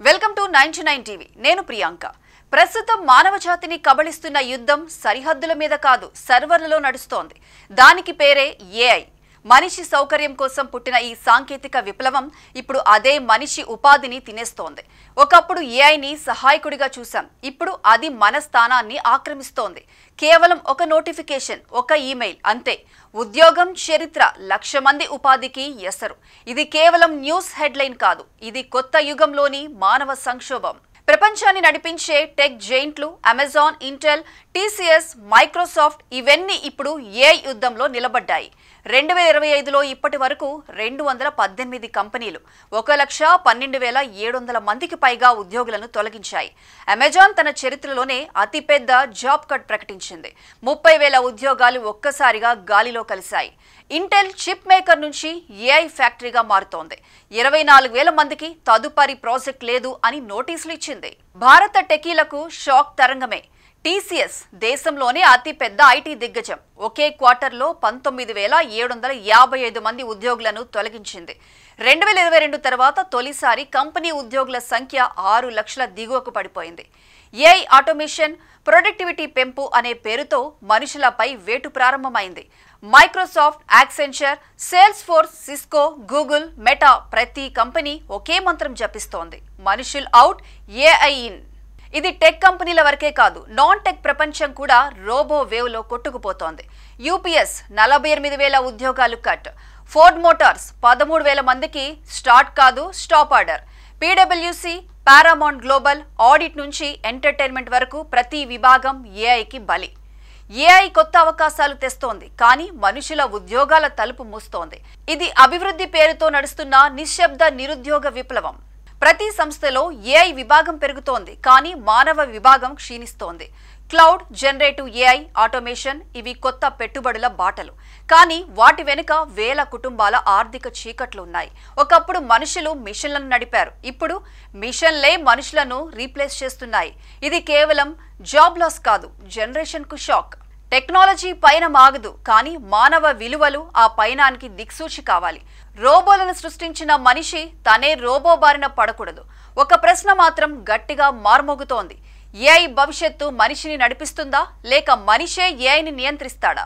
welcome to 99 TV నేను ప్రియాంక ప్రస్తుతం మానవ జాతిని కబళిస్తున్న యుద్ధం సరిహద్దుల మీద కాదు సర్వర్లలో నడుస్తోంది దానికి పేరే ఏఐ మనిషి సౌకర్యం కోసం పుట్టిన ఈ సాంకేతిక విప్లవం ఇప్పుడు అదే మనిషి ఉపాధిని తినేస్తోంది ఒకప్పుడు ఏఐని సహాయకుడిగా చూసాం ఇప్పుడు అది మన స్థానాన్ని ఆక్రమిస్తోంది కేవలం ఒక నోటిఫికేషన్ ఒక ఈమెయిల్ అంతే ఉద్యోగం చరిత్ర లక్ష మంది ఉపాధికి ఎసరు ఇది కేవలం న్యూస్ హెడ్లైన్ కాదు ఇది కొత్త యుగంలోని మానవ సంక్షోభం ప్రపంచాన్ని నడిపించే టెక్ జైంట్లు అమెజాన్ ఇంటెల్ టీసీఎస్ మైక్రోసాఫ్ట్ ఇవన్నీ ఇప్పుడు ఏఐ యుద్ధంలో నిలబడ్డాయి 2025లో ఇప్పటి వరకు 218 కంపెనీలు 1,12,700 మందికి పైగా ఉద్యోగులను తొలగించాయి అమెజాన్ తన చరిత్రలోనే అతిపెద్ద జాబ్ కట్ ప్రకటించింది 30,000 ఉద్యోగాలు ఒక్కసారిగా గాలిలో కలిశాయి ఇంటెల్ చిప్ మేకర్ నుంచి ఏఐ ఫ్యాక్టరీగా మారుతోంది 24,000 మందికి తదుపరి ప్రాజెక్ట్ లేదు అని నోటీసులు ఇచ్చింది భారత టెకీలకు షాక్ తరంగమే టీసీఎస్ దేశంలోనే అతిపెద్ద ఐటీ దిగ్గజం ఒకే క్వార్టర్లో 19,755 మంది ఉద్యోగులను తొలగించింది 2022 తర్వాత తొలిసారి కంపెనీ ఉద్యోగుల సంఖ్య 6 లక్షల దిగువకు పడిపోయింది ఏఐ ఆటోమేషన్ ప్రొడక్టివిటీ పెంపు అనే పేరుతో మనుషులపై వేటు ప్రారంభమైంది Microsoft Accenture sales force Cisco Google meta ప్రతి కంపెనీ ఒకే మంత్రం జపిస్తోంది మనుషుల్ అవుట్ ఏఐ ఇన్ ఇది టెక్ కంపెనీల వరకే కాదు నాన్ టెక్ ప్రపంచం కూడా రోబో వేవ్ లో కొట్టుకుపోతోంది యూపీఎస్ 48,000 ఉద్యోగాలు కట్ ఫోర్డ్ మోటార్స్ 13,000 మందికి స్టార్ట్ కాదు స్టాప్ ఆర్డర్ పీడబ్ల్యూసీ పారామౌంట్ గ్లోబల్ ఆడిట్ నుంచి ఎంటర్టైన్మెంట్ వరకు ప్రతి విభాగం ఏఐకి బలి ఏఐ కొత్త అవకాశాలు తెస్తోంది కానీ మనుషుల ఉద్యోగాల తలుపు మూస్తోంది ఇది అభివృద్ధి పేరుతో నడుస్తున్న నిశ్శబ్ద నిరుద్యోగ విప్లవం ప్రతి సంస్థలో ఏఐ విభాగం పెరుగుతోంది కానీ మానవ విభాగం క్షీణిస్తోంది క్లౌడ్ జనరేటివ్ ఏఐ ఆటోమేషన్ ఇవి కొత్త పెట్టుబడుల బాటలు కానీ వాటి వెనుక వేల కుటుంబాల ఆర్థిక చీకట్లు ఉన్నాయి ఒకప్పుడు మనుషులు మిషన్లను నడిపారు ఇప్పుడు మిషన్లే మనుషులను రీప్లేస్ చేస్తున్నాయి ఇది కేవలం జాబ్ లాస్ కాదు జనరేషన్ కు షాక్ టెక్నాలజీ పైన మాగదు కానీ మానవ విలువలు ఆ పైనానికి దిక్సూచి కావాలి రోబోలను సృష్టించిన మనిషి తనే రోబో బారిన పడకూడదు ఒక ప్రశ్న మాత్రం గట్టిగా మార్మోగుతోంది ఏఐ భవిష్యత్తు మనిషిని నడిపిస్తుందా లేక మనిషే ఏఐని నియంత్రిస్తాడా